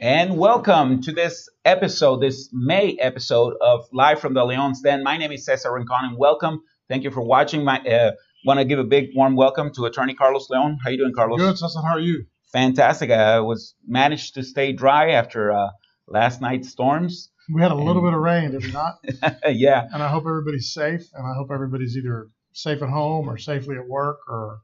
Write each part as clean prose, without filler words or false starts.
And welcome to this episode, this May episode of Live from the Leon's Den. My name is Cesar Rincon, and welcome. Thank you for watching. Want to give a big warm welcome to Attorney Carlos Leon. How you doing, Carlos? Good, Cesar. How are you? Fantastic. I was managed to stay dry after last night's storms. We had a little bit of rain, did we not? Yeah. And I hope everybody's safe, and I hope everybody's either safe at home or safely at work or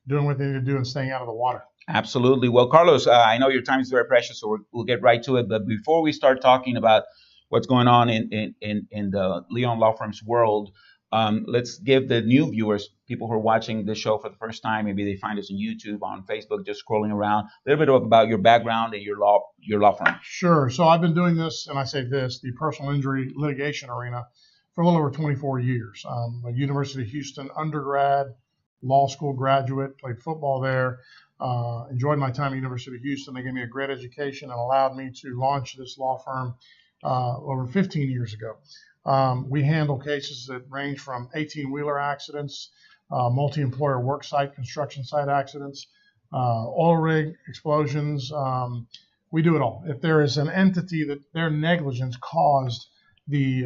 doing what they need to do and staying out of the water. Absolutely. Well, Carlos, I know your time is very precious, so we'll get right to it. But before we start talking about what's going on in the Léon Law Firm's world, let's give the new viewers, people who are watching this show for the first time, maybe they find us on YouTube, on Facebook, just scrolling around, a little bit about your background and your law firm. Sure. So I've been doing this, and I say this, the personal injury litigation arena for a little over 24 years. A University of Houston undergrad, law school graduate, played football there. Enjoyed my time at University of Houston. They gave me a great education and allowed me to launch this law firm over 15 years ago. We handle cases that range from 18-wheeler accidents, multi-employer work site, construction site accidents, oil rig explosions. We do it all. If there is an entity that their negligence caused the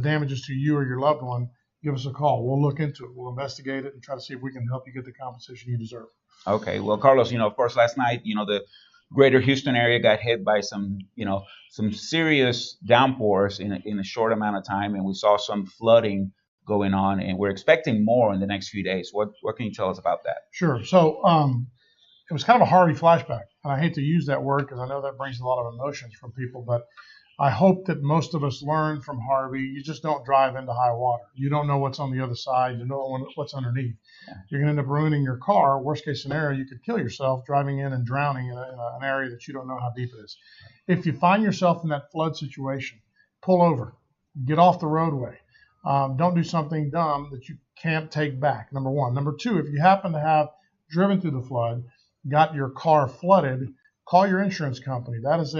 damages to you or your loved one, give us a call. We'll look into it. We'll investigate it and try to see if we can help you get the compensation you deserve. Okay. Well, Carlos, of course, last night, the greater Houston area got hit by some serious downpours in a short amount of time, and we saw some flooding going on, and we're expecting more in the next few days. What can you tell us about that? Sure. So it was kind of a Harvey flashback, and I hate to use that word because I know that brings a lot of emotions from people, but I hope that most of us learn from Harvey. You just don't drive into high water. You don't know what's on the other side. You don't know what's underneath. Yeah. You're going to end up ruining your car. Worst case scenario, you could kill yourself driving in and drowning in an area that you don't know how deep it is. If you find yourself in that flood situation, pull over. Get off the roadway. Don't do something dumb that you can't take back, number one. Number two, if you happen to have driven through the flood, got your car flooded, call your insurance company. That is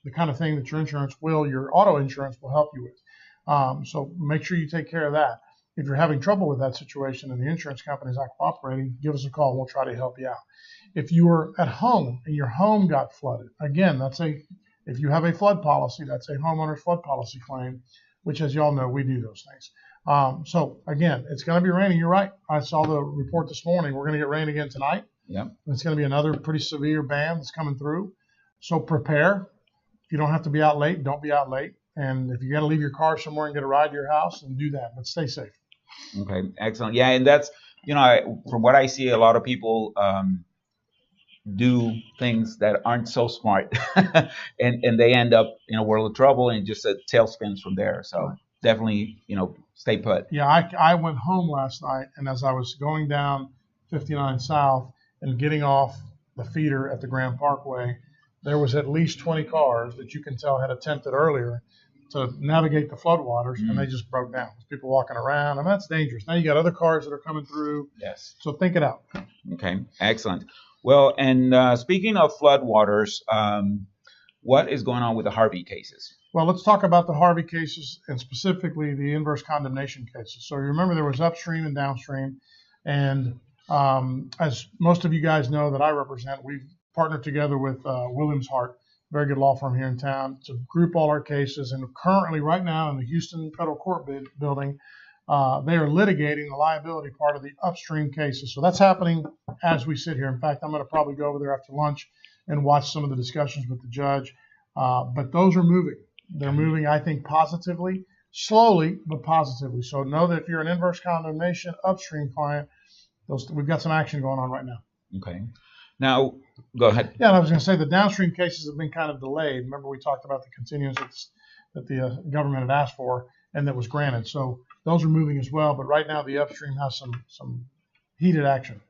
the kind of thing that your auto insurance will help you with. So make sure you take care of that. If you're having trouble with that situation and the insurance company is not cooperating, give us a call. We'll try to help you out. If you were at home and your home got flooded, again, if you have a flood policy, that's a homeowner's flood policy claim, which, as y'all know, we do those things. So again, it's going to be raining. You're right. I saw the report this morning. We're going to get rain again tonight. Yeah. It's going to be another pretty severe band that's coming through. So prepare. If you don't have to be out late, don't be out late. And if you got to leave your car somewhere and get a ride to your house, then do that. But stay safe. Okay, excellent. Yeah, and that's, from what I see, a lot of people do things that aren't so smart, and they end up in a world of trouble and just a tailspins from there. So definitely, stay put. Yeah, I went home last night, and as I was going down 59 South and getting off the feeder at the Grand Parkway, there was at least 20 cars that you can tell had attempted earlier to navigate the floodwaters, and they just broke down. There's people walking around, and that's dangerous. Now you got other cars that are coming through. Yes. So think it out. Okay, excellent. Well, and speaking of floodwaters, what is going on with the Harvey cases? Well, let's talk about the Harvey cases and specifically the inverse condemnation cases. So you remember there was upstream and downstream, and as most of you guys know that I represent, we've partnered together with Williams Hart, very good law firm here in town, to group all our cases. And currently, right now, in the Houston Federal Court building, they are litigating the liability part of the upstream cases. So that's happening as we sit here. In fact, I'm going to probably go over there after lunch and watch some of the discussions with the judge. But those are moving. They're moving, I think, positively, slowly, but positively. So know that if you're an inverse condemnation upstream client, we've got some action going on right now. Okay. Now, go ahead. Yeah, and I was going to say the downstream cases have been kind of delayed. Remember, we talked about the continuance that the government had asked for and that was granted. So those are moving as well. But right now, the upstream has some heated action.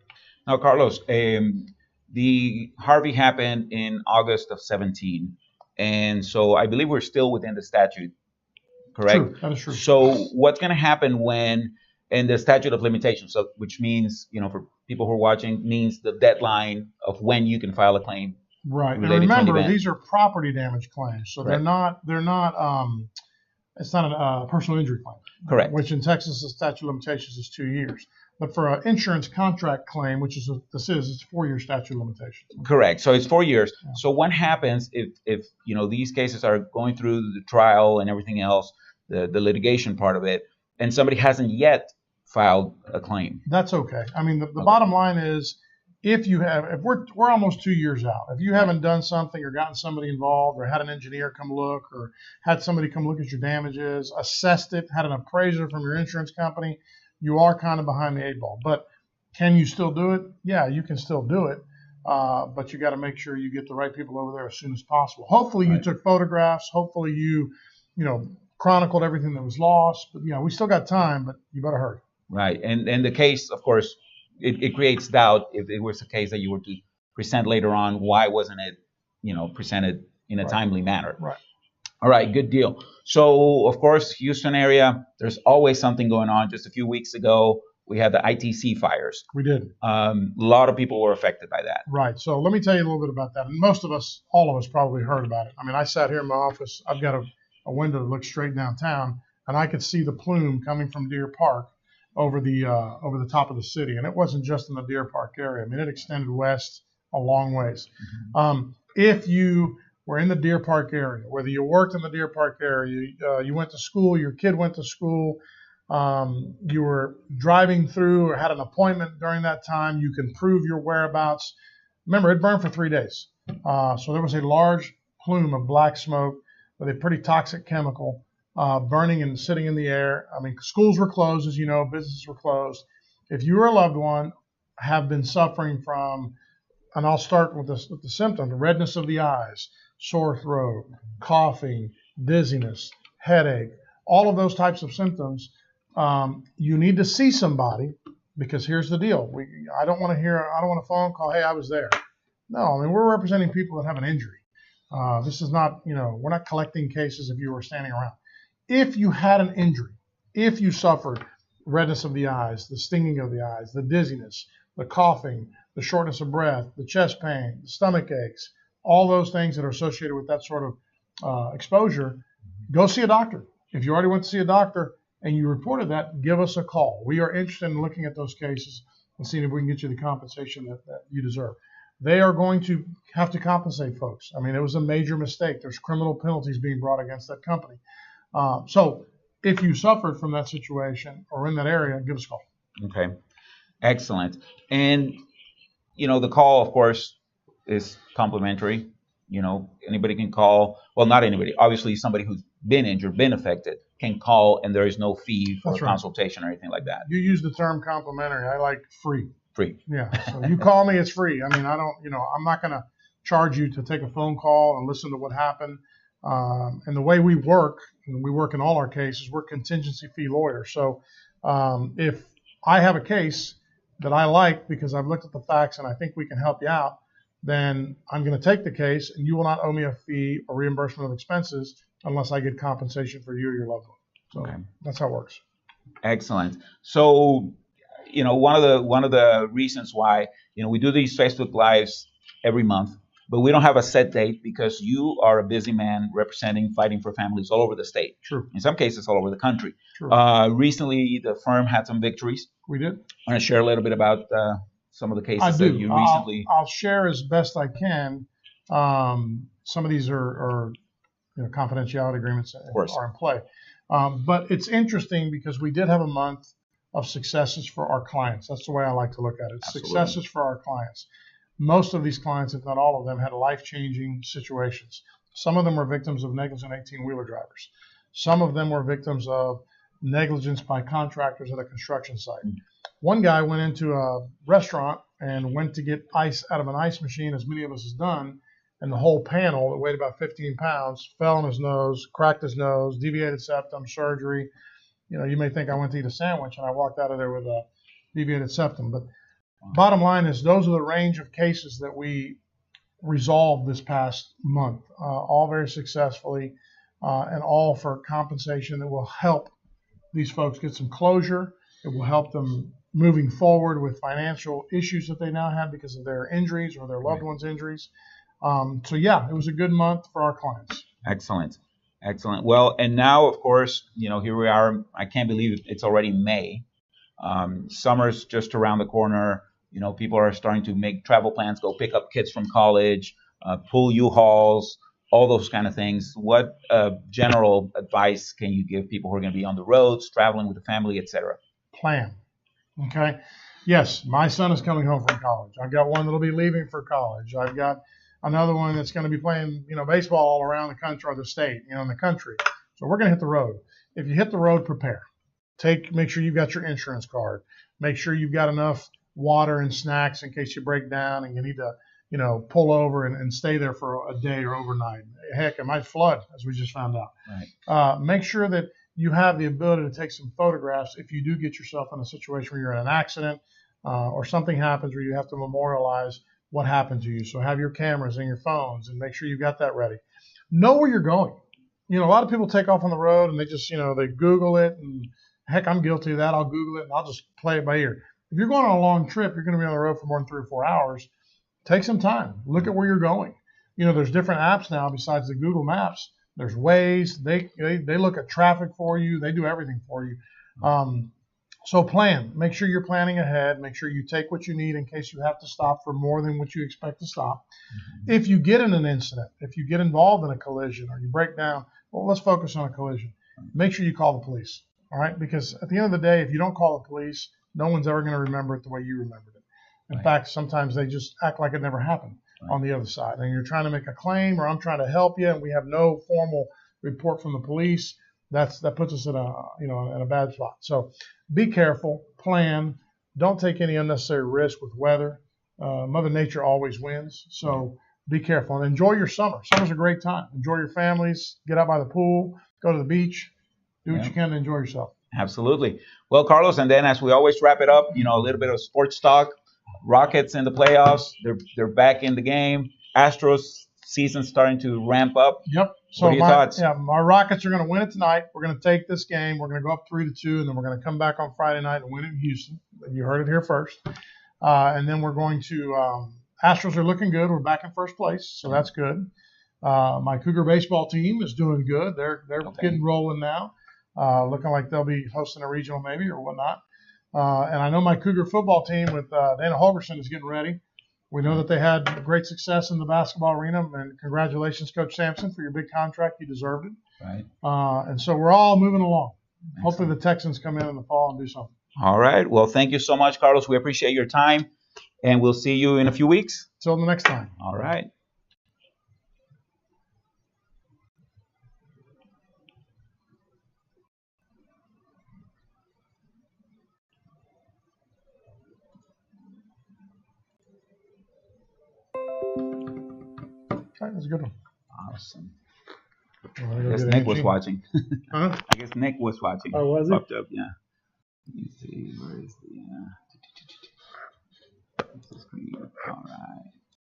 Now, Carlos, the Harvey happened in August of 17. And so I believe we're still within the statute, correct? True, that is true. So what's going to happen when in the statute of limitations, so which means, for people who are watching, means the deadline of when you can file a claim. Right. And remember, these are property damage claims, so they're not It's not a personal injury claim. Correct. Which in Texas, the statute of limitations is 2 years. But for an insurance contract claim, which is what this is, it's 4-year statute of limitations. Correct. So it's 4 years. Yeah. So what happens if these cases are going through the trial and everything else, the litigation part of it, and somebody hasn't yet filed a claim? That's okay. I mean, the bottom line is, if we're almost 2 years out, if you haven't done something or gotten somebody involved or had an engineer come look or had somebody come look at your damages, assessed it, had an appraiser from your insurance company, you are kind of behind the 8 ball. But can you still do it? Yeah, you can still do it. But you got to make sure you get the right people over there as soon as possible. Hopefully you took photographs. Hopefully you chronicled everything that was lost. But we still got time, but you better hurry. Right. And the case, of course, it creates doubt if it was a case that you were to present later on. Why wasn't it, presented in a timely manner? Right. All right, good deal. So, of course, Houston area, there's always something going on. Just a few weeks ago, we had the ITC fires. We did. A lot of people were affected by that. Right. So let me tell you a little bit about that. And most of us, all of us probably heard about it. I mean, I sat here in my office. I've got a window that looks straight downtown, and I could see the plume coming from Deer Park over the top of the city. And it wasn't just in the Deer Park area. I mean, it extended west a long ways. Mm-hmm. If you were in the Deer Park area, whether you worked in the Deer Park area, you went to school, your kid went to school, you were driving through or had an appointment during that time, you can prove your whereabouts. Remember, it burned for 3 days. So there was a large plume of black smoke with a pretty toxic chemical burning and sitting in the air. I mean, schools were closed, as you know, businesses were closed. If you or a loved one have been suffering from, and I'll start with the symptoms, redness of the eyes, sore throat, coughing, dizziness, headache, all of those types of symptoms, you need to see somebody, because here's the deal. I don't want a phone call, hey, I was there. No, I mean, we're representing people that have an injury. This is not, we're not collecting cases if you were standing around. If you had an injury, if you suffered redness of the eyes, the stinging of the eyes, the dizziness, the coughing, the shortness of breath, the chest pain, the stomach aches, all those things that are associated with that sort of exposure, go see a doctor. If you already went to see a doctor and you reported that, give us a call. We are interested in looking at those cases and seeing if we can get you the compensation that you deserve. They are going to have to compensate folks. I mean, it was a major mistake. There's criminal penalties being brought against that company. So if you suffered from that situation or in that area, give us a call. Okay. Excellent. And, the call, of course, is complimentary. Anybody can call. Well, not anybody. Obviously, somebody who's been injured, been affected, can call, and there is no fee for consultation or anything like that. You use the term complimentary. I like free. Free. Yeah. So you call me, it's free. I mean, I'm not going to charge you to take a phone call and listen to what happened. And the way we work, and we work in all our cases, we're contingency fee lawyers. So if I have a case that I like because I've looked at the facts and I think we can help you out, then I'm going to take the case, and you will not owe me a fee or reimbursement of expenses unless I get compensation for you or your loved one. So That's how it works. Excellent. So, one of the reasons why, we do these Facebook Lives every month, but we don't have a set date because you are a busy man fighting for families all over the state. True. In some cases, all over the country. True. Recently, the firm had some victories. We did. I want to share a little bit about some of the cases that you recently. I'll share as best I can. Some of these are confidentiality agreements are in play. But it's interesting because we did have a month of successes for our clients. That's the way I like to look at it. Absolutely. Successes for our clients. Most of these clients, if not all of them, had life-changing situations. Some of them were victims of negligent 18-wheeler drivers. Some of them were victims of negligence by contractors at a construction site. One guy went into a restaurant and went to get ice out of an ice machine, as many of us have done, and the whole panel that weighed about 15 pounds fell on his nose, cracked his nose, deviated septum, surgery. You may think I went to eat a sandwich and I walked out of there with a deviated septum. But bottom line is those are the range of cases that we resolved this past month, all very successfully, and all for compensation that will help these folks get some closure. It will help them moving forward with financial issues that they now have because of their injuries or their loved ones' injuries. So, it was a good month for our clients. Excellent. Excellent. Well, and now, of course, here we are. I can't believe it's already May. Summer's just around the corner. People are starting to make travel plans, go pick up kids from college, pull U-Hauls, all those kind of things. What general advice can you give people who are going to be on the roads, traveling with the family, etc.? Plan. Okay. Yes, my son is coming home from college. I've got one that'll be leaving for college. I've got another one that's going to be playing, baseball all around the country or the state, in the country. So we're going to hit the road. If you hit the road, prepare. Make sure you've got your insurance card. Make sure you've got enough water and snacks in case you break down and you need to, pull over and stay there for a day or overnight. Heck, it might flood, as we just found out. Right. Make sure that you have the ability to take some photographs if you do get yourself in a situation where you're in an accident or something happens where you have to memorialize what happened to you. So have your cameras and your phones and make sure you've got that ready. Know where you're going. A lot of people take off on the road and they just, they Google it. And heck, I'm guilty of that. I'll Google it and I'll just play it by ear. If you're going on a long trip, you're going to be on the road for more than 3 or 4 hours. Take some time. Look at where you're going. There's different apps now besides the Google Maps. There's Waze. They look at traffic for you. They do everything for you. So plan. Make sure you're planning ahead. Make sure you take what you need in case you have to stop for more than what you expect to stop. Mm-hmm. If you get in an incident, if you get involved in a collision or you break down, well, let's focus on a collision. Make sure you call the police. All right? Because at the end of the day, if you don't call the police, no one's ever going to remember it the way you remembered it. In fact, sometimes they just act like it never happened on the other side. And you're trying to make a claim or I'm trying to help you and we have no formal report from the police. That puts us in a bad spot. So be careful, plan, don't take any unnecessary risk with weather. Mother Nature always wins. So be careful and enjoy your summer. Summer's a great time. Enjoy your families, get out by the pool, go to the beach, do what you can to enjoy yourself. Absolutely. Well, Carlos, and then as we always wrap it up, a little bit of sports talk. Rockets in the playoffs. They're back in the game. Astros season starting to ramp up. Yep. So what are your thoughts? My Rockets are going to win it tonight. We're going to take this game. We're going to go up 3-2, and then we're going to come back on Friday night and win it in Houston. You heard it here first. And then we're going to Astros are looking good. We're back in first place, so that's good. My Cougar baseball team is doing good. They're getting rolling now, looking like they'll be hosting a regional maybe or whatnot. And I know my Cougar football team with Dana Holgerson is getting ready. We know that they had great success in the basketball arena, and congratulations, Coach Sampson, for your big contract. You deserved it. Right. And so we're all moving along. Excellent. Hopefully the Texans come in the fall and do something. All right. Well, thank you so much, Carlos. We appreciate your time, and we'll see you in a few weeks. Till the next time. All right. That was a good one. Awesome. I guess Nick was watching. Huh? I guess Nick was watching. Oh, was he? Popped up, yeah. Let me see. Where is the...